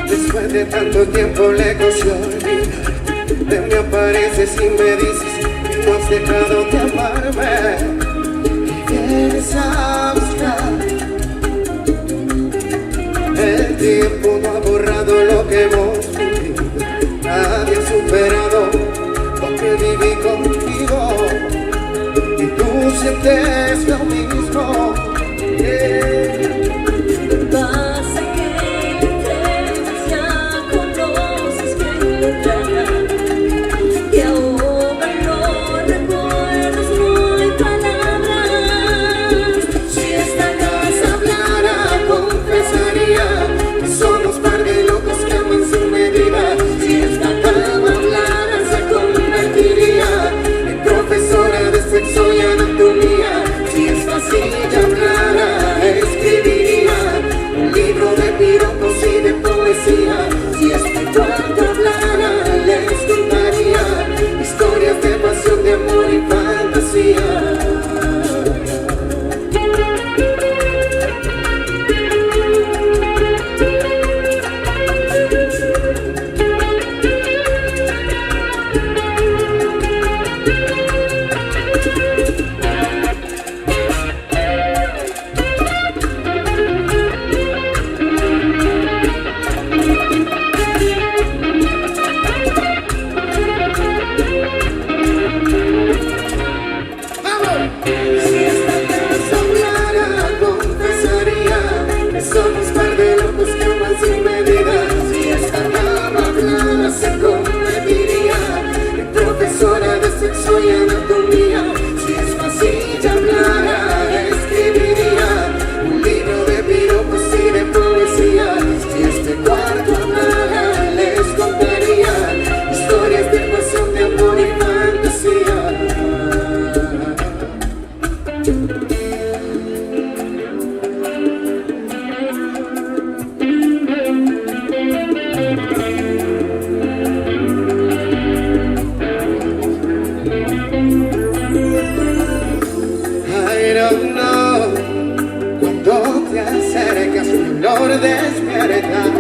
Después de tanto tiempo lejos yo olvidar, me apareces y me dices que no has dejado de amarme y vienes a buscar. El tiempo no ha borrado lo que hemos vivido, nadie ha superado lo que viví contigo y tú sientes lo mismo. Pasa que te ya conoces que y ahora no recuerdas, no hay palabras. Si esta casa hablara, confesaría que somos par de locos que aman sin medida. Si esta cama hablara, se convertiría en profesora de sexo y anatomía. Si esta silla hablara, escribiría un libro de piropos y de poesía. Si este cuarto hablara, les contaría historias de pasión, de amor y fantasía. Si esta casa hablara, confesaría que somos par de locos que aman sin medida. Si esta cama hablara, se convertiría en profesora de sexo y anatomía. Si esta silla hablara, escribiría un libro de piropos y de poesía. Si este cuarto hablara, les contaría historias de pasión, de amor y fantasía. I don't know, cuando te acercas mi olor despierta.